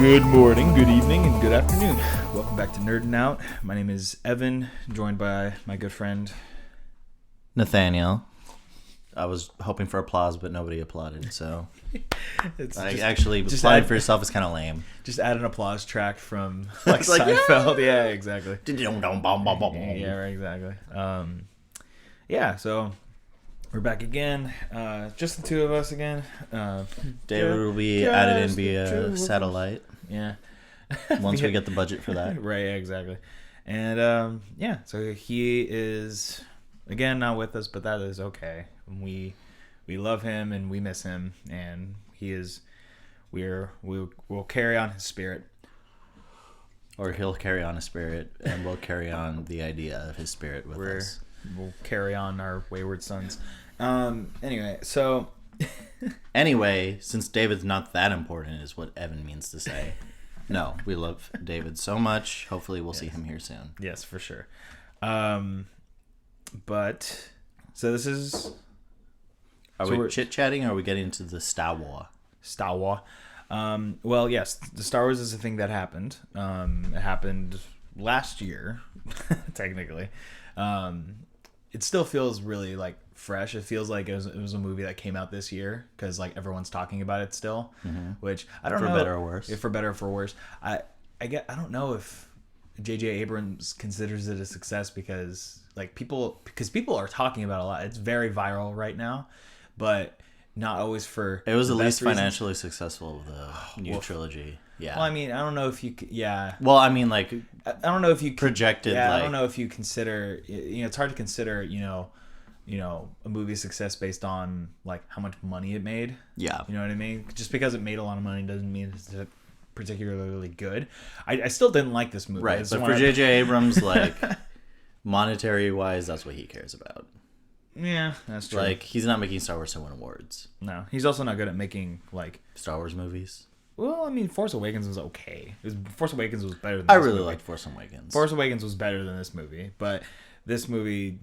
Good morning, good evening, and good afternoon. Welcome back to Nerdin' Out. My name is Evan, joined by my good friend Nathanael. I was hoping for applause, but nobody applauded, so just applauding for yourself is kind of lame. Just add an applause track from like Seinfeld. Yeah, exactly. Yeah, right, exactly. So we're back again. Just the two of us again. David will be added in via satellite. Yeah. Once we get the budget for that. Right, exactly. And so he is again not with us, but that is okay. We love him and we miss him, and we'll carry on his spirit. Or he'll carry on his spirit, and we'll carry on the idea of his spirit with us. We'll carry on our wayward sons. Anyway, since David's not that important, is what Evan means to say. No, we love David so much. Hopefully we'll see him here soon. Yes, for sure. But so this is. Are we chit-chatting, or are we getting into the Star Wars? Star Wars. Well, yes, the Star Wars is a thing that happened. It happened last year, technically. It still feels really like fresh. It feels like it was a movie that came out this year because like everyone's talking about it still. Mm-hmm. Which I don't know. For better or worse. For better or for worse. I don't know if J.J. Abrams considers it a success because people are talking about it a lot. It's very viral right now, but not always for. It was the least financially successful of the new trilogy. Yeah. Well, I mean, I don't know if you. Yeah. Well, I mean, like. I don't know if you projected. Yeah, I don't know if you consider. It's hard to consider. A movie success based on like how much money it made. Yeah. You know what I mean? Just because it made a lot of money doesn't mean it's particularly good. I still didn't like this movie. Right. But for J.J. Abrams, like monetary wise, that's what he cares about. Yeah, that's true. Like he's not making Star Wars to win awards. No, he's also not good at making like Star Wars movies. Well, I mean, Force Awakens was okay. Force Awakens was better than I really liked Force Awakens. Force Awakens was better than this movie, but this movie,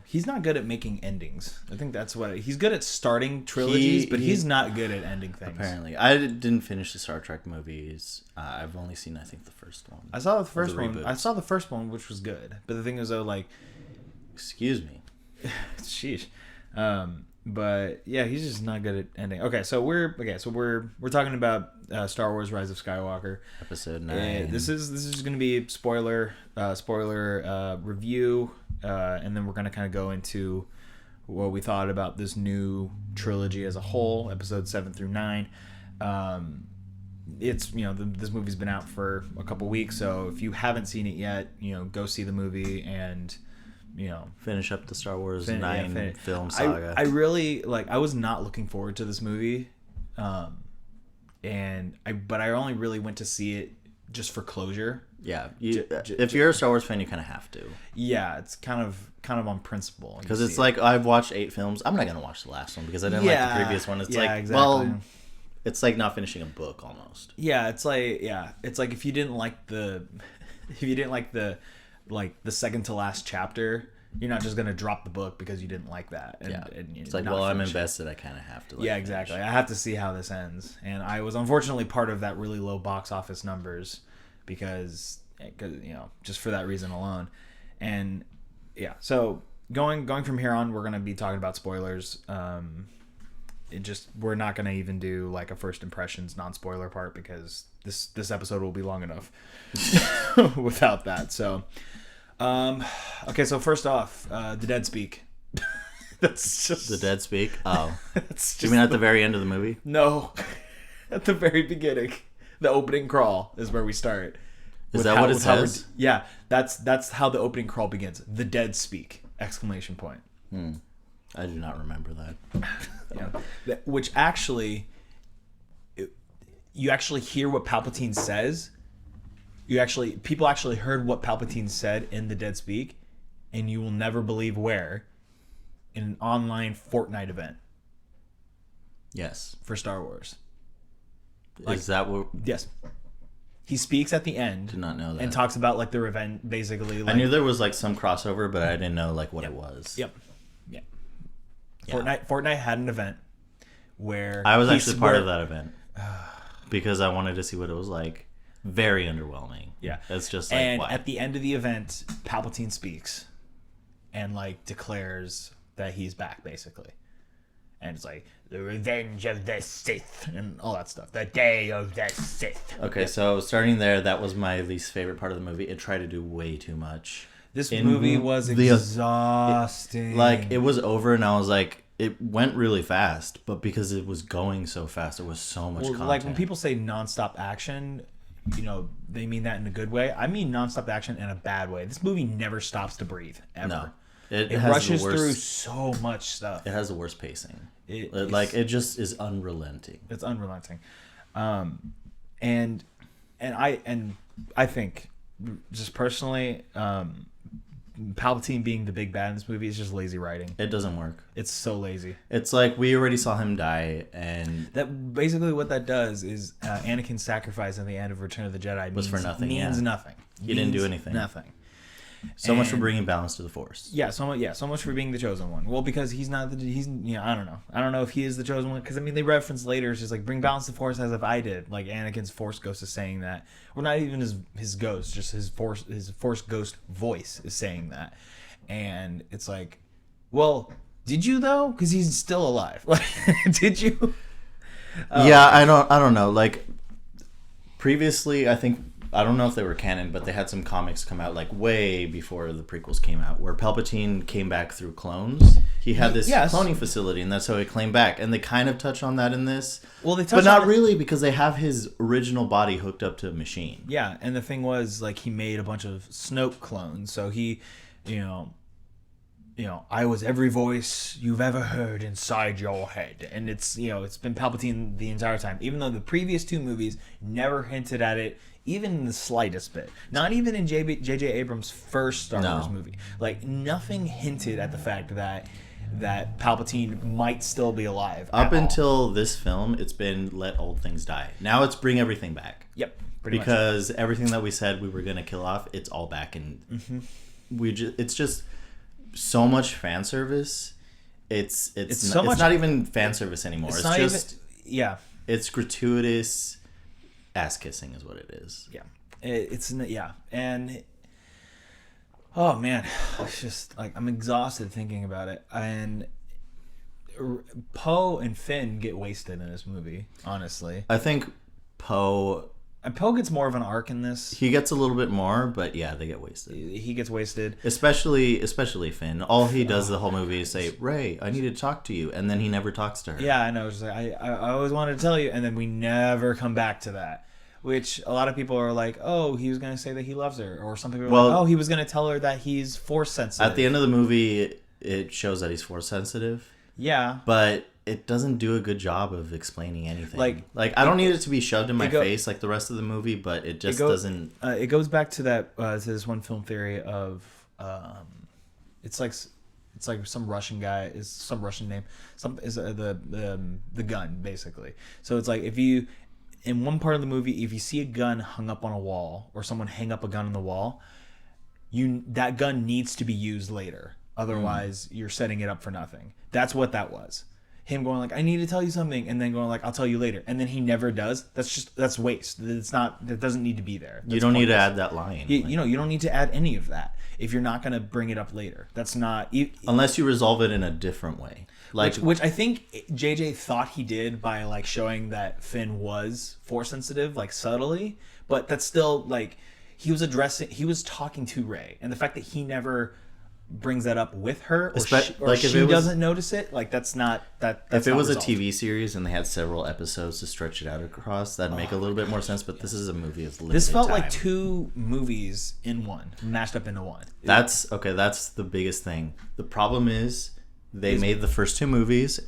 he's not good at making endings. I think that's what he's good at starting trilogies, but he's not good at ending things. Apparently, I didn't finish the Star Trek movies. I've only seen, I think, the first one. I saw the first one. I saw the first one, which was good. But the thing is, though, like, excuse me, sheesh. But yeah, he's just not good at ending. Okay, so we're talking about Star Wars: Rise of Skywalker, Episode 9. This is going to be spoiler review, and then we're going to kind of go into what we thought about this new trilogy as a whole, Episodes 7 through 9. It's this movie's been out for a couple weeks, so if you haven't seen it yet, go see the movie and. Finish up the Star Wars 9 film saga. I really I was not looking forward to this movie, but I only really went to see it just for closure. Yeah, if you're a Star Wars fan, you kind of have to. Yeah, it's kind of on principle because it's like I've watched 8 films. I'm not gonna watch the last one because I didn't like the previous one. It's exactly. Well, it's like not finishing a book almost. Yeah, it's like if you didn't like the the second to last chapter, you're not just gonna drop the book because you didn't like that. And it's like, well, I'm invested. I kind of have to. Yeah, exactly. I have to see how this ends, and I was unfortunately part of that really low box office numbers because just for that reason alone. And yeah, so going from here on, we're gonna be talking about spoilers. We're not gonna even do like a first impressions non-spoiler part because this episode will be long enough without that. So. Okay, so first off, the dead speak. That's just the dead speak. Oh, that's just. You mean at the very end of the movie? No, at the very beginning, the opening crawl is where we start. Is that what it says? Yeah, that's how the opening crawl begins. The dead speak! Exclamation point. I do not remember that. Yeah, which actually, you actually hear what Palpatine says. People actually heard what Palpatine said in the dead speak, and you will never believe where, in an online Fortnite event. Yes. For Star Wars. Is that what? Yes. He speaks at the end. Did not know that. And talks about like the revenge, basically. I knew there was like some crossover, but I didn't know like what it was. Yep. Yeah. Fortnite had an event where I was actually part of that event. because I wanted to see what it was like. Very underwhelming. Yeah. It's just like, and why? At the end of the event, Palpatine speaks and like declares that he's back, basically. And it's like, the revenge of the Sith and all that stuff. The day of the Sith. Okay, so starting there, that was my least favorite part of the movie. It tried to do way too much. This movie was exhausting. It was over, and I was like, it went really fast, but because it was going so fast, there was so much content. Like when people say nonstop action, you know, they mean that in a good way. I mean nonstop action in a bad way. This movie never stops to breathe, ever. No. It rushes through so much stuff. It has the worst pacing. It just is unrelenting. It's unrelenting. And I think, just personally, Palpatine being the big bad in this movie is just lazy writing. It doesn't work. It's so lazy. It's like we already saw him die, and that basically what that does is Anakin's sacrifice at the end of Return of the Jedi was for nothing. Means nothing. He didn't do anything. Nothing. So much for bringing balance to the Force. Yeah, so much for being the chosen one. Well, because he's not. I don't know. I don't know if he is the chosen one. Because I mean, they reference later. It's just like bring balance to the Force as if I did. Like Anakin's Force ghost is saying that, or not even his ghost, just his Force ghost voice is saying that, and it's like, well, did you though? Because he's still alive. Like, did you? Yeah, I don't know. Like previously, I don't know if they were canon, but they had some comics come out like way before the prequels came out, where Palpatine came back through clones. He had this cloning facility, and that's how he came back. And they kind of touch on that in this. Well, they touch but not really, because they have his original body hooked up to a machine. Yeah, and the thing was, like, he made a bunch of Snoke clones, so he, you know, I was every voice you've ever heard inside your head. And it's been Palpatine the entire time. Even though the previous two movies never hinted at it, even in the slightest bit. Not even in J.J. Abrams' first Star Wars movie. Like, nothing hinted at the fact that Palpatine might still be alive. Up until this film, it's been let old things die. Now it's bring everything back. Yep. Because everything that we said we were going to kill off, it's all back. And it's just so much fan service. It's not even fan service anymore. It's just even, it's gratuitous ass kissing is what it is. Yeah. And oh man, it's just like I'm exhausted thinking about it. And Poe and Finn get wasted in this movie, honestly. I think Poe gets more of an arc in this. He gets a little bit more, but yeah, they get wasted. He gets wasted. Especially Finn. All he does the whole movie is say, "Rey, I need to talk to you," and then he never talks to her. Yeah, I know. It's like, I always wanted to tell you, and then we never come back to that. Which a lot of people are like, oh, he was going to say that he loves her. Or some people are like, oh, he was going to tell her that he's Force sensitive. At the end of the movie, it shows that he's Force sensitive. Yeah. But it doesn't do a good job of explaining anything. Like I don't need it to be shoved in my face like the rest of the movie, but it just doesn't. It goes back to that to this one film theory of it's like some Russian guy is some Russian name. The gun basically. So it's like if you. In one part of the movie, if you see a gun hung up on a wall or someone hang up a gun on the wall, that gun needs to be used later. Otherwise, you're setting it up for nothing. That's what that was. Him going like, I need to tell you something, and then going like, I'll tell you later. And then he never does. That's waste. That doesn't need to be there. You don't need to add that line. You don't need to add any of that if you're not going to bring it up later. That's not... Unless you resolve it in a different way. Which I think JJ thought he did by like showing that Finn was Force sensitive, like subtly, but that's still like he was talking to Rey, and the fact that he never brings that up with her or she doesn't notice it, like that's not that. That's if it was resolved. a TV series and they had several episodes to stretch it out across, that'd make a little bit more sense. But this is a movie of limited This felt time. like two movies in one, mashed up into one. That's the biggest thing. The problem is. They made the first two movies.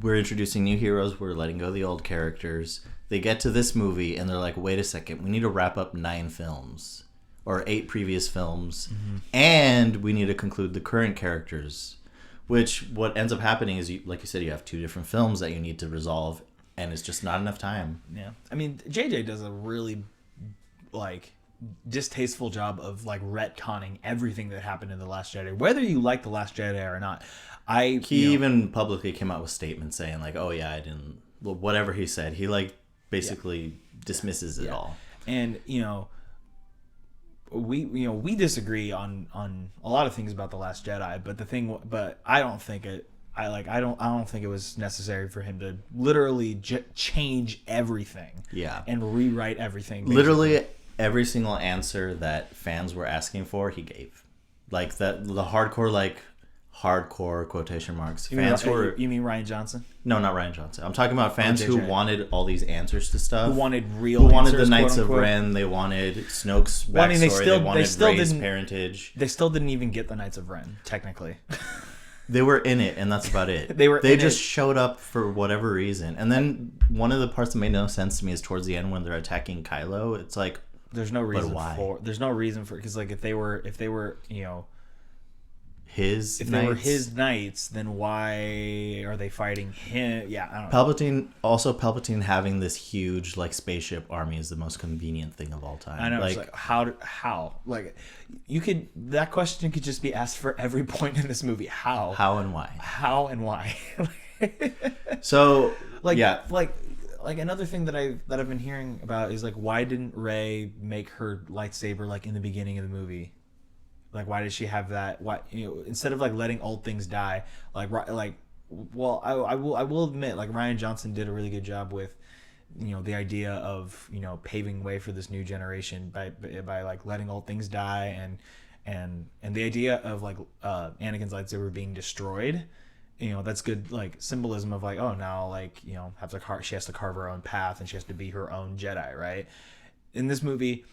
We're introducing new heroes. We're letting go of the old characters. They get to this movie and they're like, wait a second. We need to wrap up 9 films or 8 previous films. Mm-hmm. And we need to conclude the current characters. Which what ends up happening is, like you said, you have 2 different films that you need to resolve. And it's just not enough time. Yeah. I mean, JJ does a really, distasteful job of retconning everything that happened in The Last Jedi, whether you like The Last Jedi or not. He even publicly came out with statements saying oh yeah, I didn't, whatever he said, he basically dismisses it all. And we disagree on a lot of things about The Last Jedi, but I don't think it was necessary for him to literally change everything. Yeah. And rewrite everything. Basically. Literally every single answer that fans were asking for, he gave. Like the hardcore quotation marks. You mean Rian Johnson? No, not Rian Johnson. I'm talking about fans who wanted all these answers to stuff. Who wanted Who wanted the Knights of Ren. They wanted Snoke's backstory. They wanted Rey's parentage. They still didn't even get the Knights of Ren, technically. They were in it, and that's about it. They just showed up for whatever reason. And then one of the parts that made no sense to me is towards the end when they're attacking Kylo. It's like, there's no reason why? There's no reason for, because like if they were his if knights, they were his knights, then why are they fighting him? Yeah, I don't know. Palpatine having this huge like spaceship army is the most convenient thing of all time. I know. Like, it's like how like that question could just be asked for every point in this movie. How and why? So like another thing that I've been hearing about is like, why didn't Rey make her lightsaber like in the beginning of the movie? Like, why did she have that? Why, instead of like letting old things die, I will admit, like, Rian Johnson did a really good job with, the idea of paving way for this new generation by like letting old things die, and the idea of like Anakin's lightsaber being destroyed. That's good, like, symbolism of like, oh, now like she has to carve her own path and she has to be her own Jedi, right? In this movie,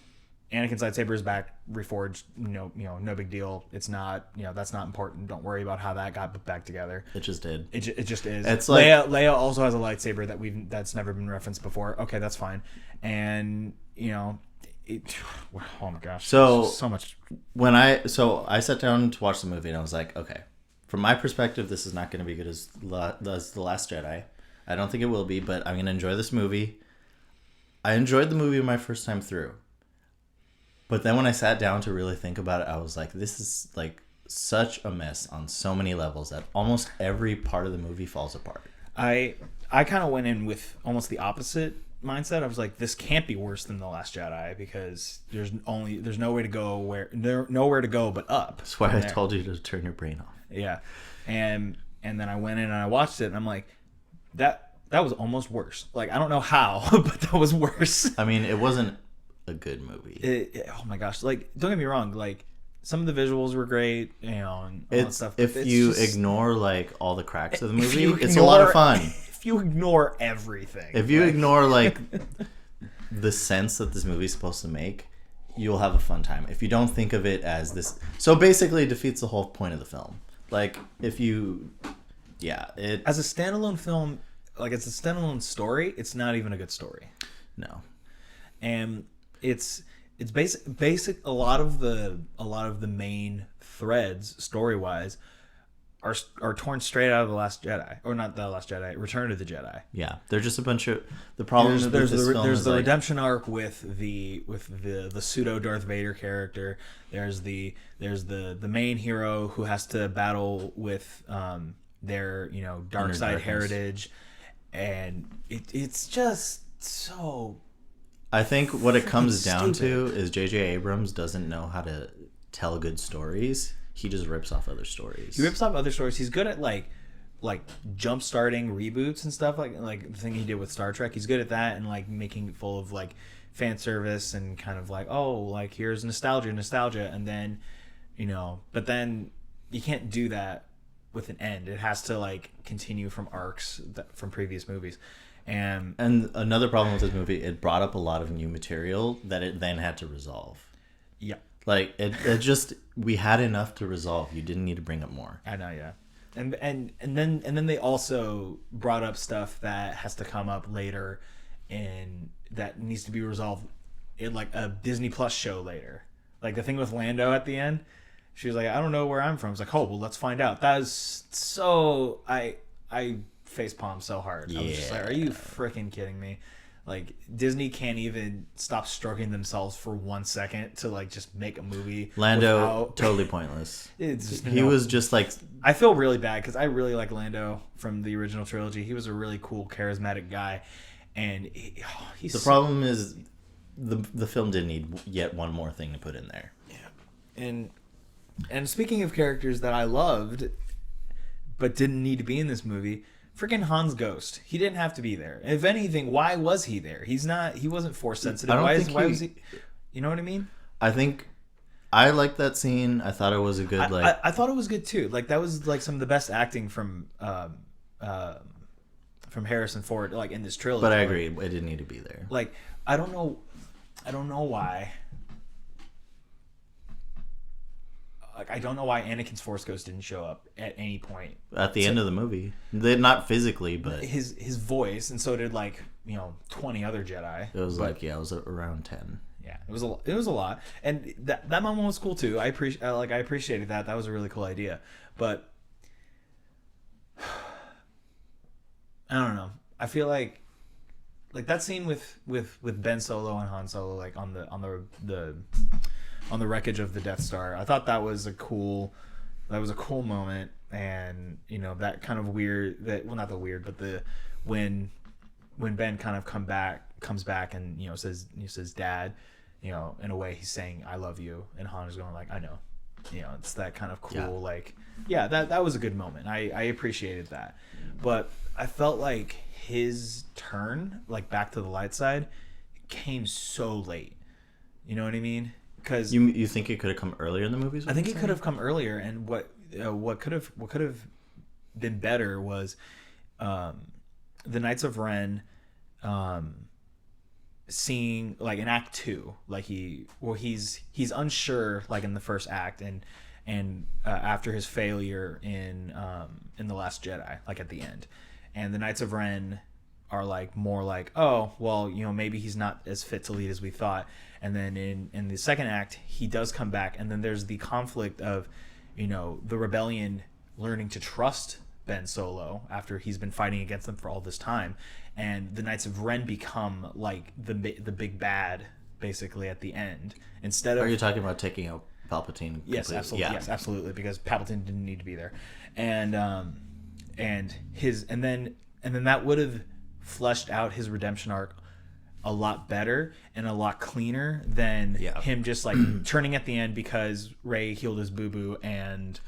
Anakin's lightsaber is back, reforged. No big deal. It's not. That's not important. Don't worry about how that got back together. It just did. It just is. It's like Leia also has a lightsaber that's never been referenced before. Okay, that's fine. And oh my gosh. So much. I sat down to watch the movie and I was like, okay, from my perspective, this is not going to be good as The Last Jedi. I don't think it will be, but I'm going to enjoy this movie. I enjoyed the movie my first time through. But then when I sat down to really think about it, I was like, this is like such a mess on so many levels that almost every part of the movie falls apart. I kind of went in with almost the opposite mindset. I was like, this can't be worse than The Last Jedi because there's nowhere to go but up. That's why I told you to turn your brain off. Yeah. And then I went in and I watched it and I'm like, that was almost worse. Like, I don't know how, but that was worse. I mean, it wasn't a good movie. Oh my gosh, like, don't get me wrong, like, some of the visuals were great, and all that stuff, if you ignore like all the cracks of the movie, it's a lot of fun. If you ignore everything, ignore like the sense that this movie is supposed to make, you'll have a fun time. If you don't think of it as this, so basically it defeats the whole point of the film. Like, as a standalone film, like, it's a standalone story, it's not even a good story. No. And it's basic. A lot of the main threads story wise are torn straight out of The Last Jedi, or not The Last Jedi, Return of the Jedi. Yeah, they're just a bunch of the problems. There's the redemption arc with the pseudo Darth Vader character. There's the main hero who has to battle with their dark side heritage, and it's just so. I think what it comes down to is J.J. Abrams doesn't know how to tell good stories. He just rips off other stories. He's good at like jump starting reboots and stuff, like the thing he did with Star Trek. He's good at that, and like making it full of like fan service and kind of like, oh, like, here's nostalgia, and then but then you can't do that with an end. It has to like continue from arcs from previous movies. And another problem with this movie, it brought up a lot of new material that it then had to resolve. Yeah. Like, it just, we had enough to resolve. You didn't need to bring up more. I know, yeah. And then they also brought up stuff that has to come up later and that needs to be resolved in like a Disney Plus show later. Like the thing with Lando at the end. She was like, I don't know where I'm from. It's like, oh, well, let's find out. That was so... I facepalm so hard. I was just like, are you freaking kidding me? Like, Disney can't even stop stroking themselves for 1 second to like just make a movie. Lando, totally pointless. He was just like... I feel really bad because I really like Lando from the original trilogy. He was a really cool, charismatic guy. and he's The problem is the film did need yet one more thing to put in there. Yeah, and speaking of characters that I loved, but didn't need to be in this movie, freaking Han's ghost. He didn't have to be there. If anything, why was he there? He wasn't force sensitive. Why was he? You know what I mean? I think I liked that scene. I thought it was a good I thought it was good too. Like that was like some of the best acting from Harrison Ford like in this trilogy. But I agree, it didn't need to be there. Like I don't know why. Like I don't know why Anakin's Force Ghost didn't show up at any point At the end of the movie, not physically, but his voice, and so did 20 other Jedi. It was it was around 10. Yeah, it was a lot, and that moment was cool too. I appreciated that. That was a really cool idea, but I don't know. I feel like that scene with Ben Solo and Han Solo on the wreckage of the Death Star. I thought that was a cool moment, and that kind of weird not the weird, but the when Ben kind of comes back and says dad, in a way he's saying I love you, and Han is going like I know. It's that kind of cool that was a good moment. I appreciated that. But I felt like his turn back to the light side came so late. You know what I mean? Because you think it could have come earlier in the movies? I think it could have come earlier, and what could have been better was the Knights of Ren seeing in Act 2, he's unsure in the first act, and after his failure in The Last Jedi, at the end, and the Knights of Ren are more oh well, maybe he's not as fit to lead as we thought. And then in the second act, he does come back, and then there's the conflict of, the rebellion learning to trust Ben Solo after he's been fighting against them for all this time, and the Knights of Ren become the big bad basically at the end instead of. Are you talking about taking out Palpatine? Yes, absolutely. Yeah. Yes, absolutely, because Palpatine didn't need to be there, and then that would have fleshed out his redemption arc a lot better and a lot cleaner than him just turning at the end because Rey healed his boo-boo and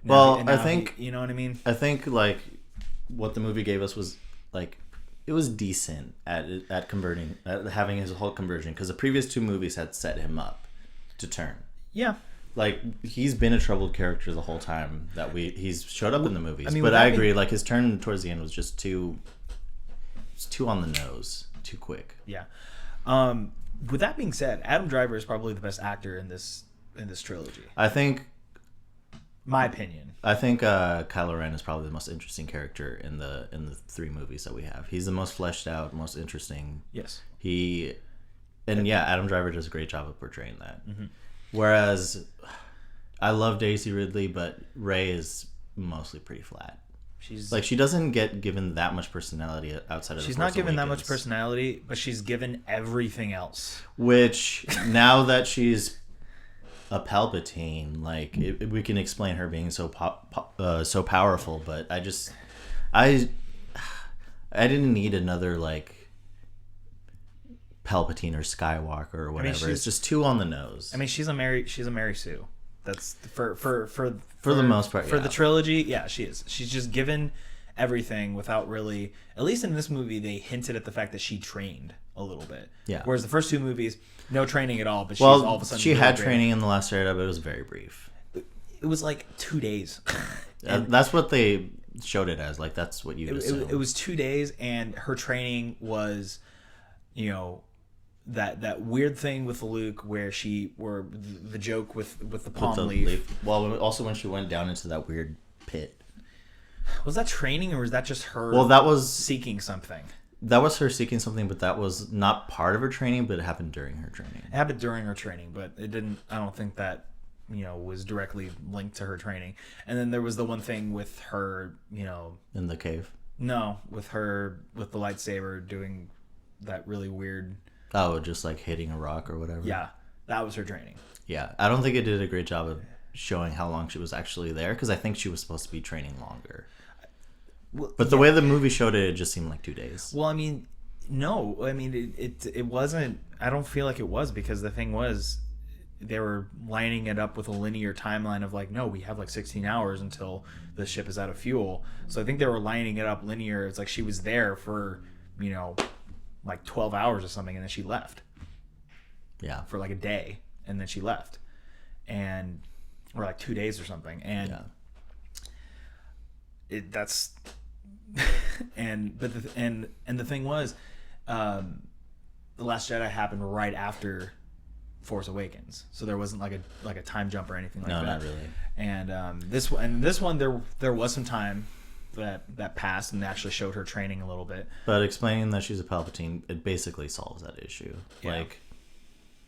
I think you know what I mean? I think what the movie gave us was it was decent at converting, at having his whole conversion, because the previous two movies had set him up to turn. Yeah. He's been a troubled character the whole time that he's showed up in the movies. I mean, but I agree, his turn towards the end was just too on the nose. Too quick. Yeah. With that being said, Adam Driver is probably the best actor in this trilogy. I think. My opinion. I think Kylo Ren is probably the most interesting character in the three movies that we have. He's the most fleshed out, most interesting. Yes. Adam Driver does a great job of portraying that. Mm-hmm. Whereas, I love Daisy Ridley, but Rey is mostly pretty flat. She doesn't get given that much personality outside of. She's not given that much personality, but she's given everything else. Which now that she's a Palpatine, we can explain her being so powerful. But I didn't need another Palpatine or Skywalker or whatever. It's just too on the nose. I mean, she's a Mary Sue. That's for the most part. For the trilogy, yeah, she is. She's just given everything without really. At least in this movie, they hinted at the fact that she trained a little bit. Yeah. Whereas the first two movies, no training at all. But she's all of a sudden. She had training in The Last Jedi, but it was very brief. It was 2 days. That's what they showed it as. That's what you assume. It was 2 days, and her training was, that weird thing with Luke where the joke with the palm leaf. Well, also when she went down into that weird pit. Was that training, or was that just her? Well, that was seeking something. That was her seeking something, but that was not part of her training. But it happened during her training. It happened during her training, but it didn't. I don't think that was directly linked to her training. And then there was the one thing with her, in the cave. No, with the lightsaber doing that really weird. Oh, just hitting a rock or whatever. Yeah, that was her training. Yeah, I don't think it did a great job of showing how long she was actually there, because I think she was supposed to be training longer. But the way the movie showed it, it just seemed like 2 days. Well, I mean, No, I mean it wasn't. I don't feel like it was, because the thing was, they were lining it up with a linear timeline of like, no, we have like 16 hours until the ship is out of fuel. So I think they were lining it up linear. It's like she was there for, you know, like 12 hours or something, and then she left. Yeah. For like a day, and then she left, and or like 2 days or something, and that's and the thing was, The Last Jedi happened right after Force Awakens, so there wasn't like a time jump or anything like that. No, not really. And this one there was some time that passed, and actually showed her training a little bit. But explaining that she's a Palpatine, it basically solves that issue. Yeah. Like,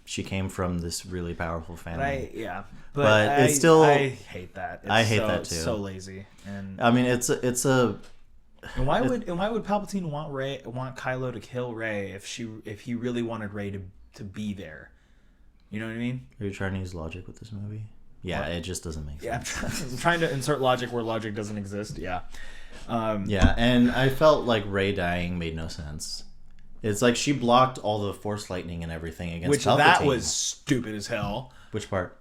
she came from this really powerful family. But it's still. I hate that. I hate that too. It's so lazy. And I mean, it's a. And why would Palpatine want Kylo to kill Rey if he really wanted Rey to be there? You know what I mean? Are you trying to use logic with this movie? Yeah, it just doesn't make sense. Yeah, I'm trying to insert logic where logic doesn't exist. Yeah. Yeah, and I felt like Rey dying made no sense. It's like she blocked all the Force lightning and everything against Palpatine. That was stupid as hell. Which part?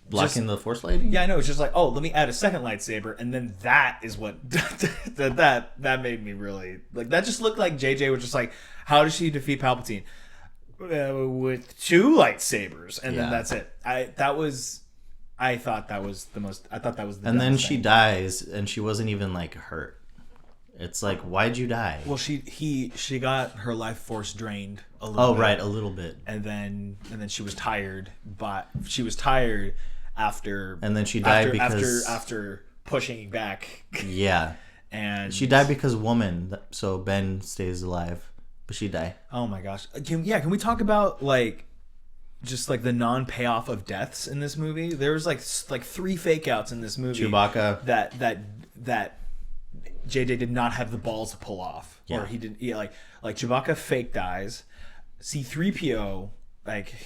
Blocking the Force lightning? Yeah, I know. It's just like, oh, let me add a second lightsaber, and then that is what that made me really like. That just looked like JJ was just like, how does she defeat Palpatine? With 2 lightsabers, and then that's it. I thought that was the most. I thought that was the. And then she dies, and she wasn't even like hurt. It's like, why'd you die? Well, she got her life force drained a little. Oh, bit, right, a little bit. And then she was tired, but she was tired after. And then she died because after pushing back. Yeah. And she died because woman, so Ben stays alive, but she died. Oh my gosh! Can we talk about like just like the non-payoff of deaths in this movie? There was like 3 fake outs in this movie. Chewbacca. That JJ did not have the balls to pull off. Yeah. Or he didn't. Yeah, like Chewbacca fake dies. C-3PO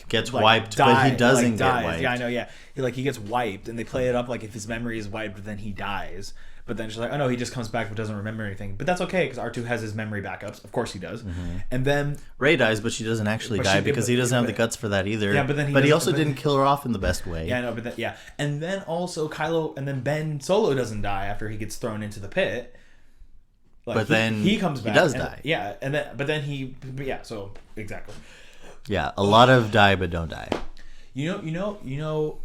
gets wiped, but he doesn't get wiped. Yeah, I know. Yeah, he gets wiped, and they play it up like if his memory is wiped, then he dies. But then she's like, oh no, he just comes back but doesn't remember anything. But that's okay, because R2 has his memory backups. Of course he does. Mm-hmm. And then Rey dies, but she doesn't actually die because he doesn't have the guts for that either. Yeah, but he also didn't kill her off in the best way. Yeah, no, and then also Kylo, and then Ben Solo doesn't die after he gets thrown into the pit. But then he comes back. He does die. Yeah, so exactly. Yeah, a lot of die but don't die. You know.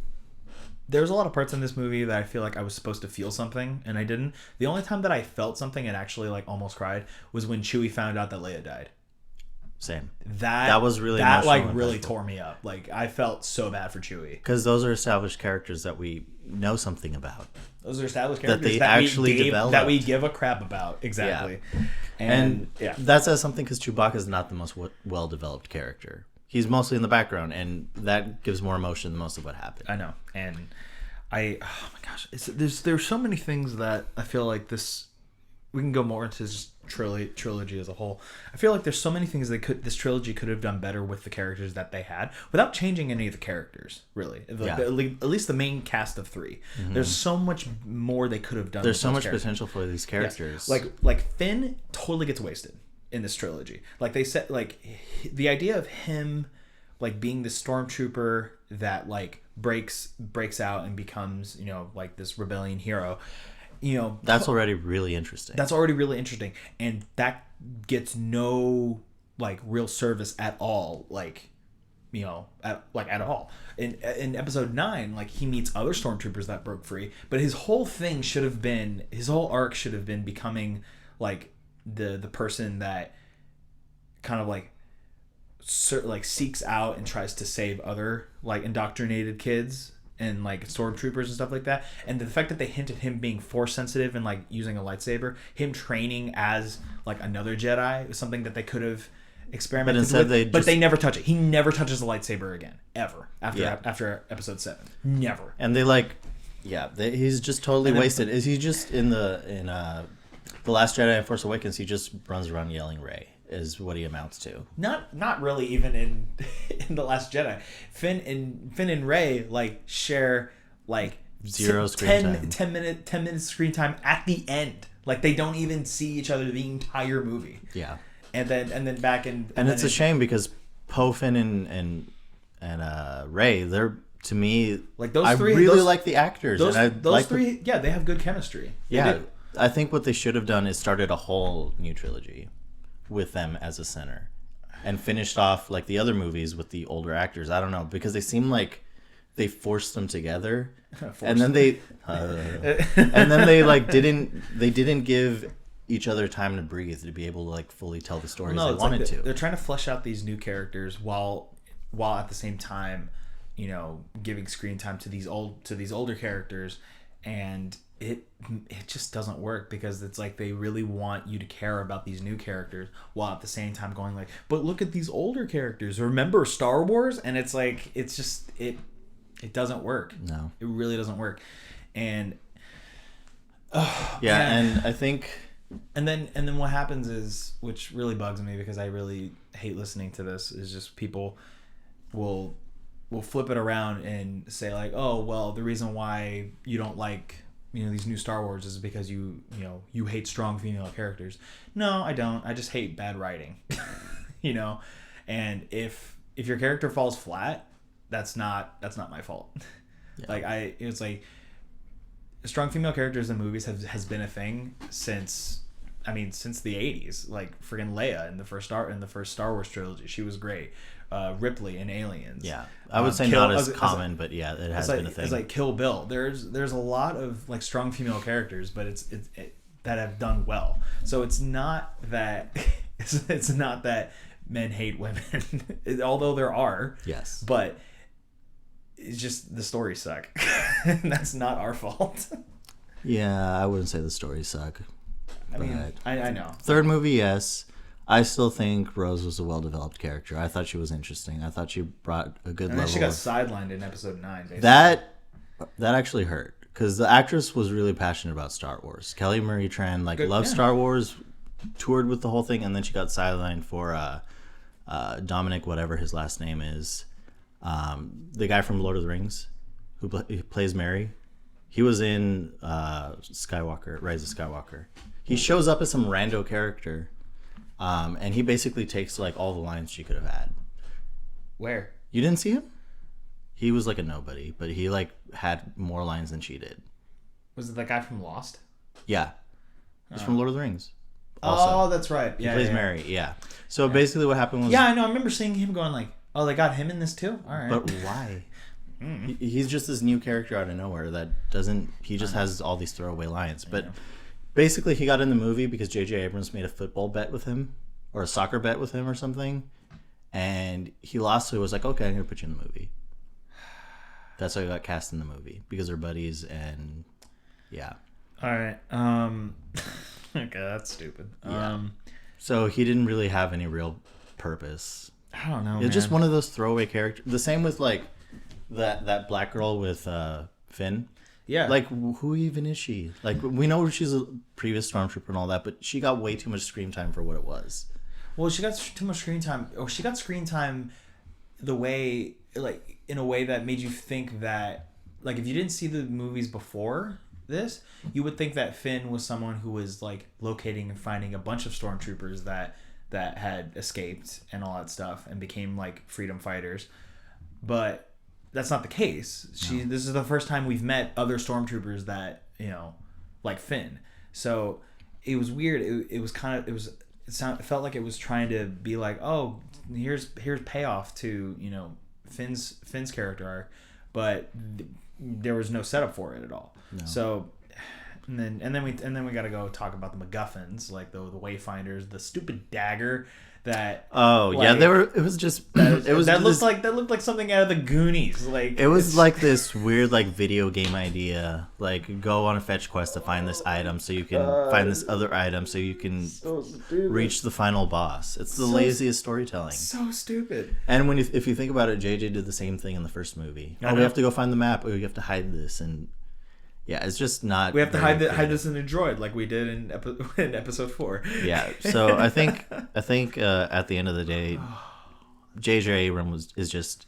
There's a lot of parts in this movie that I feel like I was supposed to feel something, and I didn't. The only time that I felt something and actually like almost cried was when Chewie found out that Leia died. Same. That was really that like really tore me up. Like I felt so bad for Chewie because those are established characters that we know something about. Those are established characters that they actually develop, that we give a crap about. Exactly. Yeah. And that says something because Chewbacca is not the most well developed character. He's mostly in the background, and that gives more emotion than most of what happened. I know, and oh my gosh, there's so many things that I feel like this. We can go more into just trilogy as a whole. I feel like there's so many things this trilogy could have done better with the characters that they had without changing any of the characters. Really, at least the main cast of 3. Mm-hmm. There's so much more they could have done. There's so much potential for these characters. Yes. Like Finn totally gets wasted in this trilogy. Like they said, like the idea of him like being the stormtrooper that like breaks out and becomes, like this rebellion hero, that's already really interesting. And that gets no like real service at all, at all. In episode 9, like he meets other stormtroopers that broke free, but his whole arc should have been becoming like the person that kind of like seeks out and tries to save other like indoctrinated kids and like stormtroopers and stuff like that. And the fact that they hinted him being force sensitive and like using a lightsaber, him training as like another Jedi was something that they could have experimented with. But they never touch it. He never touches the lightsaber again, ever, after episode 7. Never. And they he's just totally wasted. Is he just in The Last Jedi and Force Awakens, he just runs around yelling Rey is what he amounts to. Not really even in The Last Jedi. Finn and Rey like share like 0 screen time. 10 minutes screen time at the end. Like they don't even see each other the entire movie. Yeah. and then back in, and it's a shame because Poe, Finn, and Rey, they're, to me, like those I three. really like the actors. Those three, yeah, they have good chemistry. Yeah, I think what they should have done is started a whole new trilogy with them as a center, and finished off like the other movies with the older actors. I don't know, because they seem like they forced them together, and then they like didn't give each other time to breathe to be able to like fully tell the stories they wanted to. They're trying to flesh out these new characters while at the same time, giving screen time to these older characters, and it just doesn't work because it's like they really want you to care about these new characters while at the same time going like, but look at these older characters. Remember Star Wars? And it's like it doesn't work. No, it really doesn't work. And and I think. And then what happens is, which really bugs me because I really hate listening to this, is just people will flip it around and say like, oh well, the reason why you don't like these new Star Wars is because you hate strong female characters. No, I don't. I just hate bad writing. And if your character falls flat, that's not my fault. Yeah. It's like strong female characters in movies has been a thing since the 80s. Like friggin' Leia in the first Star Wars trilogy, she was great. Ripley in Aliens. Yeah, I would say not as common, but yeah, it has been a thing. It's like Kill Bill. There's a lot of like strong female characters, but it's that have done well. So it's not that it's not that men hate women, although there are. Yes, but it's just the stories suck. And that's not our fault. Yeah, I wouldn't say the stories suck. I know. Third movie, yes. I still think Rose was a well-developed character. I thought she was interesting. I thought she brought a good level. And then she got sidelined in episode 9. Basically. That actually hurt because the actress was really passionate about Star Wars. Kelly Marie Tran loved Star Wars, toured with the whole thing, and then she got sidelined for Dominic, whatever his last name is, the guy from Lord of the Rings, who plays Merry. He was in Skywalker, Rise of Skywalker. He shows up as some rando character. And he basically takes like all the lines she could have had. Where? You didn't see him? He was like a nobody, but he like had more lines than she did. Was it that guy from Lost? Yeah. He's from Lord of the Rings. Also. Oh, that's right. Yeah, he plays Mary. Yeah. So basically what happened was... Yeah, I know. I remember seeing him going like, oh, they got him in this too? All right. But why? He's just this new character out of nowhere that doesn't... He just has all these throwaway lines. But... Basically, he got in the movie because J.J. Abrams made a football bet with him, or a soccer bet with him or something, and he lost, so he was like, okay, I'm going to put you in the movie. That's how he got cast in the movie, because they're buddies, and yeah. All right. Okay, that's stupid. Yeah. So he didn't really have any real purpose. I don't know, It's just one of those throwaway characters. The same with, like, that black girl with Finn. Yeah. Like, who even is she? Like, we know she's a previous stormtrooper and all that, but she got way too much screen time for what it was. Well, she got too much screen time. Or she got screen time the way, like, in a way that made you think that, like, if you didn't see the movies before this, you would think that Finn was someone who was, like, locating and finding a bunch of stormtroopers that had escaped and all that stuff and became, like, freedom fighters. But... that's not the case. This is the first time we've met other stormtroopers that, like Finn. So it was weird. It felt like it was trying to be like, oh, here's payoff to, Finn's character arc, but there was no setup for it at all. No. So and then we got to go talk about the MacGuffins, like the Wayfinders, the stupid dagger. That it was just that looked like something out of the Goonies. Like it was like this weird like video game idea, like go on a fetch quest to find this item so you can find this other item so you can reach the final boss. It's the laziest storytelling. So stupid. And if you think about it, JJ did the same thing in the first movie. We have to go find the map, or we have to hide this, and yeah, it's just not. We have to hide this in a droid like we did in episode 4. Yeah, so I think at the end of the day, J.J. Abrams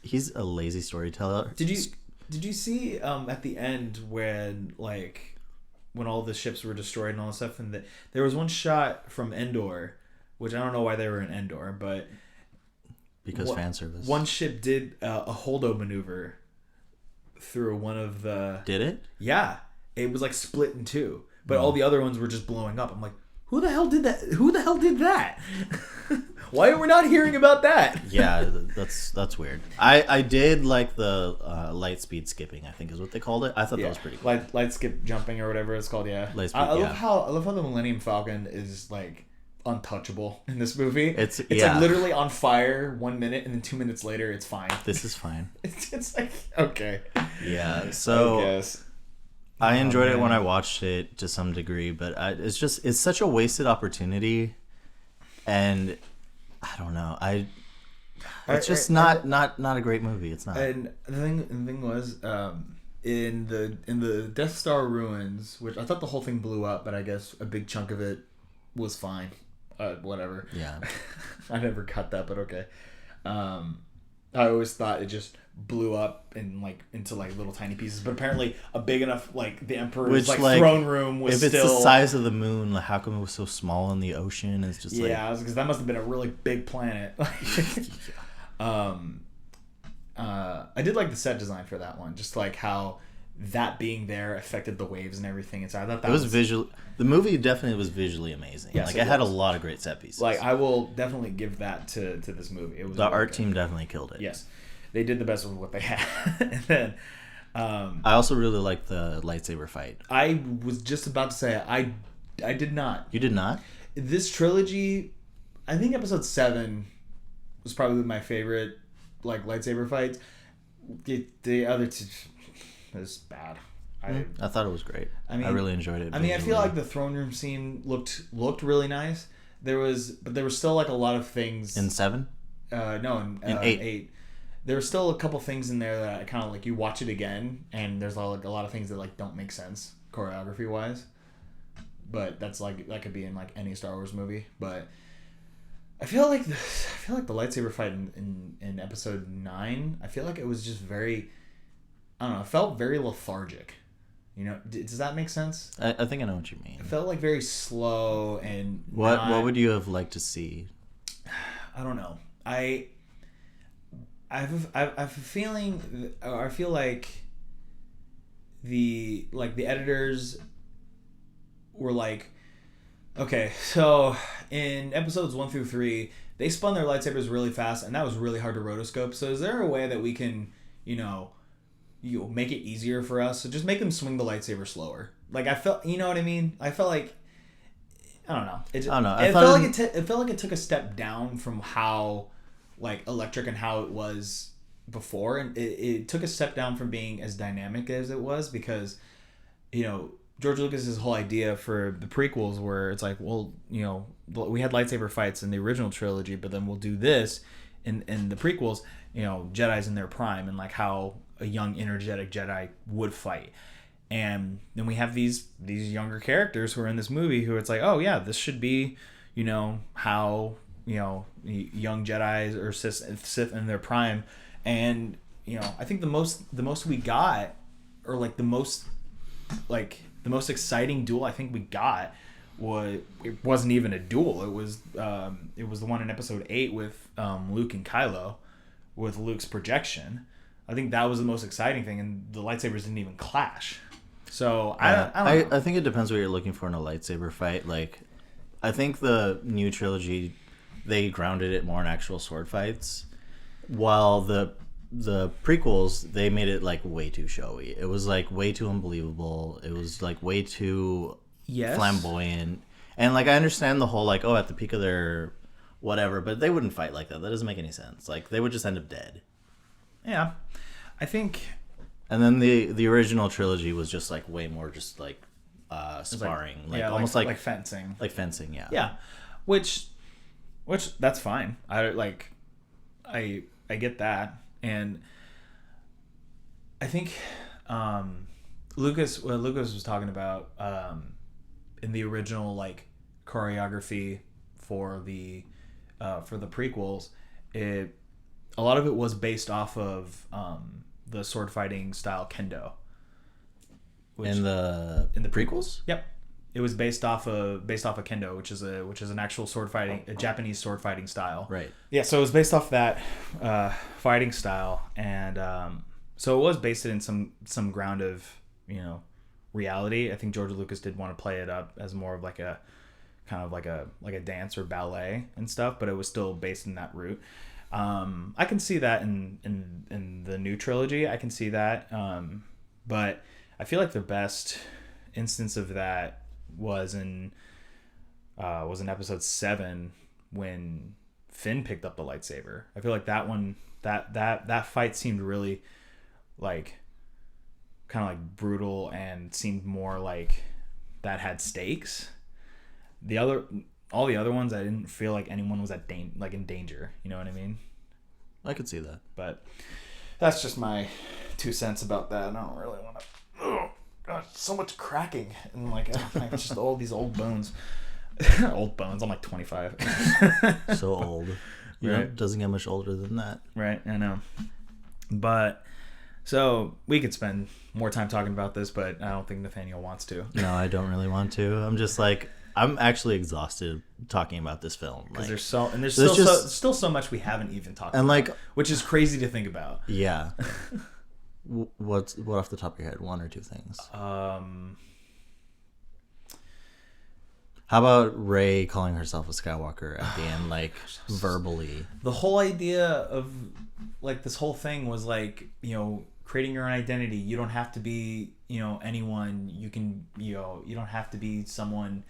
he's a lazy storyteller. Did you see at the end when all the ships were destroyed and all that stuff, and there was one shot from Endor which I don't know why they were in Endor, but because fan service. One ship did a holdo maneuver through one of the. Did it? Yeah, it was like split in two, but all the other ones were just blowing up. I'm like, who the hell did that? Who the hell did that? Why are we not hearing about that? Yeah, that's weird. I did like the light speed skipping, I think is what they called it. I thought that was pretty cool. Light skip jumping or whatever it's called. Yeah, Light speed, I love how the Millennium Falcon is like untouchable in this movie. It's like literally on fire 1 minute, and then 2 minutes later it's fine. This is fine. It's like okay. Yeah. So I guess. I enjoyed it when I watched it to some degree, but it's such a wasted opportunity, and I don't know. It's just not a great movie. It's not. And the thing was, in the Death Star ruins, which I thought the whole thing blew up, but I guess a big chunk of it was fine. Whatever. Yeah. I never cut that, but okay. I always thought it just blew up into little tiny pieces, but apparently a big enough the Emperor's throne room was if it's the size of the moon, how come it was so small in the ocean? It's just because that must have been a really big planet. I did like the set design for that one, just like how that being there affected the waves and everything inside. I thought that was visual. The movie definitely was visually amazing. Yes, it had a lot of great set pieces. I will definitely give that to this movie. It was the art team definitely killed it. Yes, they did the best with what they had. And then I also really liked the lightsaber fight. I was just about to say I did not. You did not? This trilogy, I think episode 7 was probably my favorite lightsaber fights. The other two was bad. I thought it was great. I really enjoyed it. I feel like the throne room scene looked really nice. There was still a lot of things in 7. No, in 8. There were still a couple things in there that I kind of you watch it again, and there's a lot of things that don't make sense choreography wise. But that's that could be in any Star Wars movie. But I feel like the lightsaber fight in episode 9. I feel like it was just very. I don't know. It felt very lethargic. Does that make sense? I think I know what you mean. It felt very slow and. What would you have liked to see? I don't know. I have a feeling, or I feel like the editors were okay, so in episodes 1 through 3, they spun their lightsabers really fast, and that was really hard to rotoscope. So is there a way that we can, make it easier for us? So just make them swing the lightsaber slower. I felt, you know what I mean? I felt like, I don't know. I don't know. It felt like it took a step down from how electric and how it was before, and it took a step down from being as dynamic as it was, because George Lucas's whole idea for the prequels where it's we had lightsaber fights in the original trilogy, but then we'll do this in the prequels, Jedi's in their prime, and how a young energetic Jedi would fight. And then we have these younger characters who are in this movie who it's oh yeah, this should be how young Jedi's or Sith in their prime. And I think the most we got, or the most exciting duel I think we got, it wasn't even a duel. It was the one in episode 8 with Luke and Kylo, with Luke's projection. I think that was the most exciting thing, and the lightsabers didn't even clash. So I don't know. I think it depends what you're looking for in a lightsaber fight. I think the new trilogy, they grounded it more in actual sword fights, while the prequels, they made it way too showy. It was way too unbelievable. It was way too flamboyant. And I understand the whole at the peak of their whatever, but they wouldn't fight like that. That doesn't make any sense. They would just end up dead. Yeah, I think. And then the original trilogy was just way more just sparring, almost like fencing, fencing. Yeah. Yeah, which that's fine. I get that, and I think Lucas was talking about in the original choreography for the prequels, a lot of it was based off of the sword fighting style kendo. In the prequels? Yep. it was based off of kendo, which is an actual a Japanese sword fighting style. Right. Yeah, so it was based off that fighting style, and so it was based in some ground of reality. I think George Lucas did want to play it up as more of like a kind of like a dance or ballet and stuff, but it was still based in that route. I can see that in the new trilogy. I can see that, but I feel like the best instance of that was in episode 7 when Finn picked up the lightsaber. I feel like that one that fight seemed really like kind of like brutal and seemed more like that had stakes. All the other ones, I didn't feel like anyone was in danger. You know what I mean? I could see that. But that's just my 2 cents about that. I don't really want to. Oh God, so much cracking and like just all these old bones. Old bones. I'm like 25. So old. Right? Doesn't get much older than that. Right. I know. But so we could spend more time talking about this, but I don't think Nathaniel wants to. No, I don't really want to. I'm just like. I'm actually exhausted talking about this film. Because there's still so much we haven't even talked about, which is crazy to think about. Yeah. What off the top of your head? 1 or 2 things. How about Rey calling herself a Skywalker at the end, like verbally? The whole idea of like this whole thing was like, creating your own identity. You don't have to be, anyone. You can, you don't have to be someone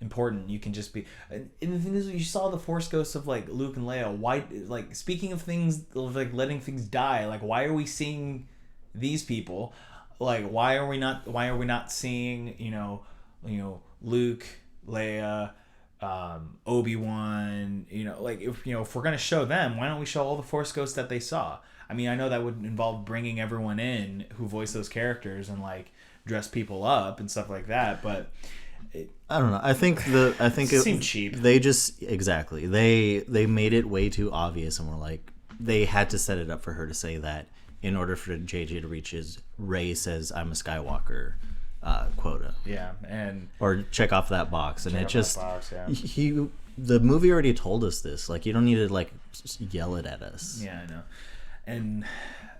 important. You can just be, and the thing is, you saw the Force ghosts of like Luke and Leia. Why, like, speaking of things like letting things die, like why are we seeing these people? Like why are we not seeing Luke, Leia, Obi-Wan? Like if we're gonna show them, why don't we show all the Force ghosts that they saw? I mean, I know that would involve bringing everyone in who voice those characters and like dress people up and stuff like that, but I don't know. I think it seemed cheap. They just they made it way too obvious, and were like they had to set it up for her to say that in order for JJ to reach his Rey says I'm a Skywalker quota. Yeah, or check off that box, and it just the movie already told us this. Like you don't need to like yell it at us. Yeah, I know. And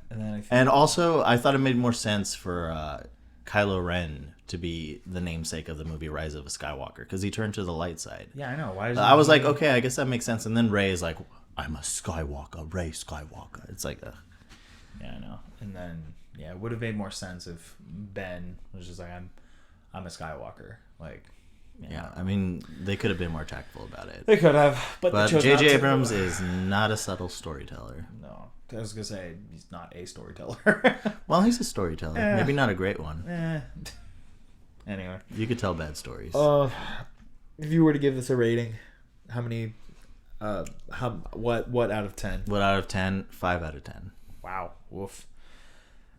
then and also I thought it made more sense for Kylo Ren to be the namesake of the movie Rise of a Skywalker because he turned to the light side. Yeah, I know. I was like, okay, I guess that makes sense. And then Rey is like, I'm a Skywalker, Rey Skywalker. It's like, yeah, I know. And then it would have made more sense if Ben was just like, I'm a Skywalker. Like, yeah. I mean, they could have been more tactful about it. They could have, but J.J. Abrams is not a subtle storyteller. No, I was gonna say he's not a storyteller. Well, he's a storyteller. Maybe not a great one. Anyway, you could tell bad stories. If you were to give this a rating, how many? What out of 10? What out of 10? 5 out of 10. Wow. Woof.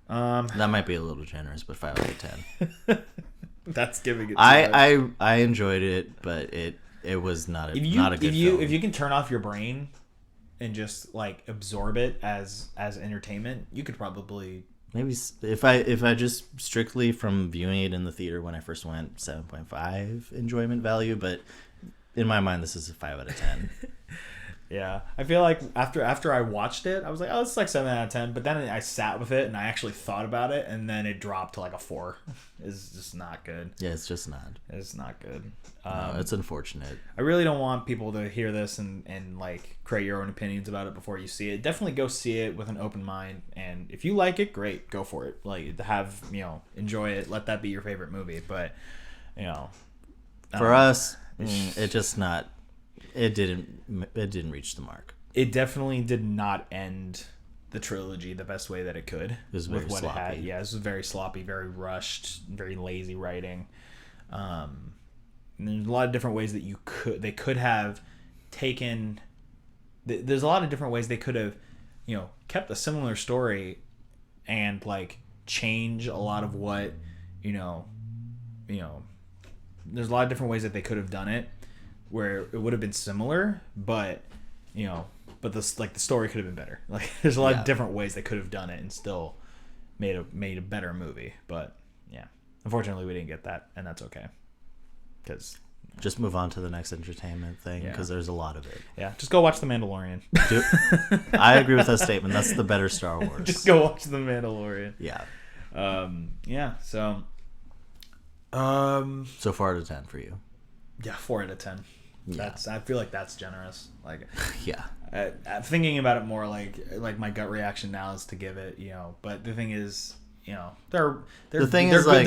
That might be a little generous, but 5 out of 10. That's giving it. I enjoyed it, but it was not a good film. If you can turn off your brain and just like absorb it as entertainment, you could probably. Maybe if I just strictly from viewing it in the theater when I first went, 7.5 enjoyment value, but in my mind this is a 5 out of 10. Yeah, I feel like after I watched it, I was like, oh, it's like 7 out of 10. But then I sat with it and I actually thought about it, and then it dropped to like a 4. It's just not good. Yeah, it's just not. It's not good. No, it's unfortunate. I really don't want people to hear this and like create your own opinions about it before you see it. Definitely go see it with an open mind, and if you like it, great, go for it. Like enjoy it. Let that be your favorite movie. But for us, it just not. It didn't reach the mark. It definitely did not end the trilogy the best way that it could. It was very sloppy. It had. Yeah, this was very sloppy, very rushed, very lazy writing. And there's a lot of different ways that they could have taken. There's a lot of different ways they could have, kept a similar story, and like change a lot of what, there's a lot of different ways that they could have done it, where it would have been similar, but the story could have been better. Like there's a lot of different ways they could have done it and still made a better movie. But yeah, unfortunately we didn't get that, and that's okay. because just move on to the next entertainment thing because there's a lot of it. Yeah, just go watch The Mandalorian. I agree with that statement. That's the better Star Wars. Just go watch The Mandalorian. Yeah. So 4 out of 10 for you. Yeah, 4 out of 10. Yeah. I feel like that's generous. Like, yeah. Thinking about it more, like my gut reaction now is to give it, But the thing is, they're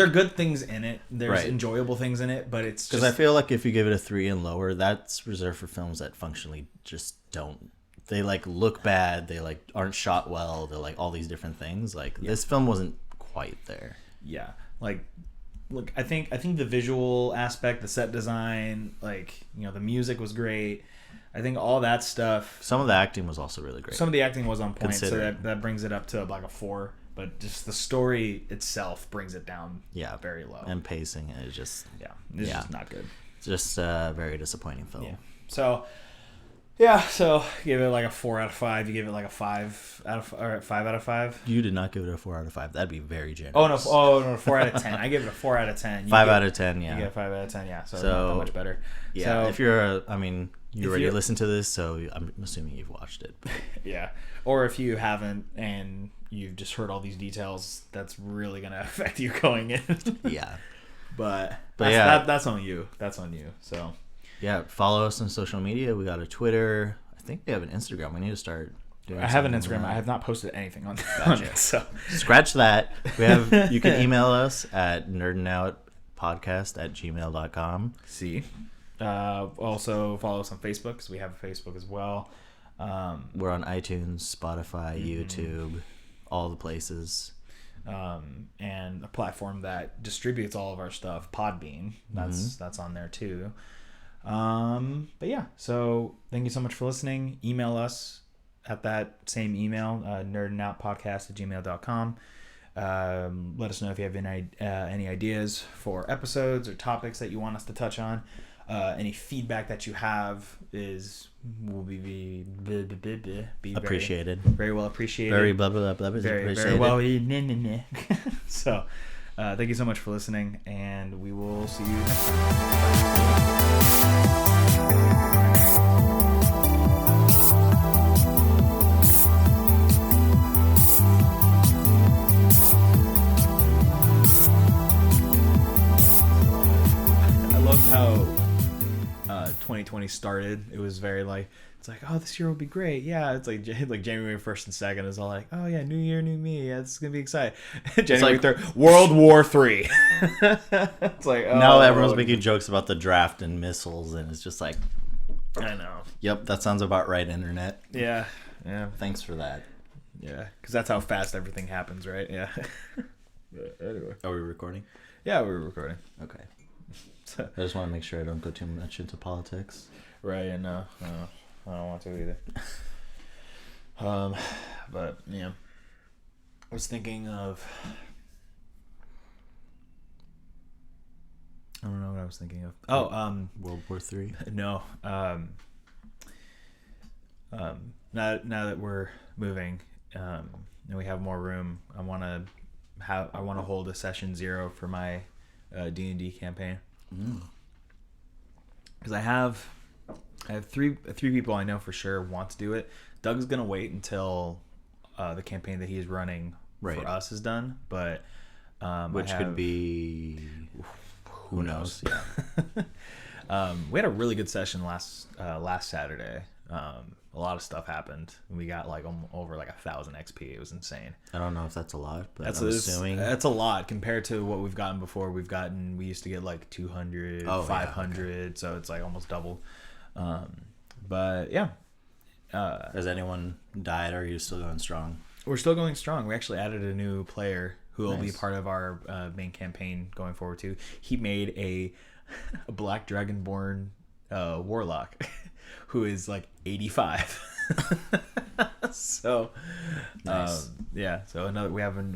good things in it. There's enjoyable things in it, but it's because I feel like if you give it a 3 and lower, that's reserved for films that functionally just don't. They like look bad. They like aren't shot well. They're like all these different things. Like this film wasn't quite there. Yeah, like. Look, I think the visual aspect, the set design, the music was great. I think all that stuff. Some of the acting was also really great. Some of the acting was on point, so that brings it up to like a 4. But just the story itself brings it down, very low. And pacing is just it's just not good. It's just a very disappointing film. Yeah. So give it like a 4 out of 5. You give it like a 5 out of 5. You did not give it a 4 out of 5. That'd be very generous. Oh no, 4 out of 10. I give it a 4 out of 10. 5 out of 10. Yeah. You get a 5 out of 10. Yeah. So not that much better. Yeah. So, if you're you already listened to this, so I'm assuming you've watched it. Yeah. Or if you haven't and you've just heard all these details, that's really gonna affect you going in. Yeah. But that's on you. That's on you. So. Yeah, follow us on social media. We got a Twitter. I think we have an Instagram. We need to start doing. I have an Instagram. I have not posted anything on it. So scratch that. We have. You can email us at nerdingoutpodcast@gmail.com. See. Also follow us on Facebook because we have a Facebook as well. We're on iTunes, Spotify, YouTube, all the places. And a platform that distributes all of our stuff, Podbean. That's on there too. But yeah, so thank you so much for listening. Email us at that same email, nerdingoutpodcast@gmail.com. Let us know if you have any ideas for episodes or topics that you want us to touch on. Any feedback that you have will be appreciated. Very well appreciated. Very blah blah blah blah. Very well. So, thank you so much for listening, and we will see you next time. I love how 2020 started. It was very it's like, oh, this year will be great. Yeah, it's like January 1st and 2nd is all like, oh yeah, new year, new me. Yeah, it's gonna be exciting. January 3rd, World War III. It's like, oh, now everyone's making jokes about the draft and missiles, and it's just like, I know. Yep, that sounds about right, internet. Yeah. Thanks for that. Yeah, because that's how fast everything happens, right? Yeah. Anyway, are we recording? Yeah, we're recording. Okay. I just want to make sure I don't go too much into politics. Right, and I don't want to either. But yeah, I was thinking of. I don't know what I was thinking of. World War III. No. Now that we're moving, and we have more room, I want to hold a session 0 for my D&D campaign. Because I have three people I know for sure want to do it. Doug's gonna wait until the campaign that he's running for us is done, but which could be who knows. Yeah. We had a really good session last Saturday. A lot of stuff happened. We got over 1,000 XP. It was insane. I don't know if that's a lot, but I'm assuming that's a lot compared to what we've gotten before. We used to get 200, 500, okay. So it's almost double. But yeah. Has anyone died, or are you still going strong? We're still going strong. We actually added a new player who will be part of our main campaign going forward too. He made a Black Dragonborn warlock. Who is 85. So nice. Yeah, so we have an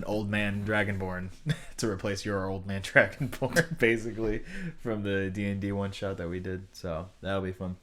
old man dragonborn to replace your old man dragonborn basically from the D&D one shot that we did, so that'll be fun.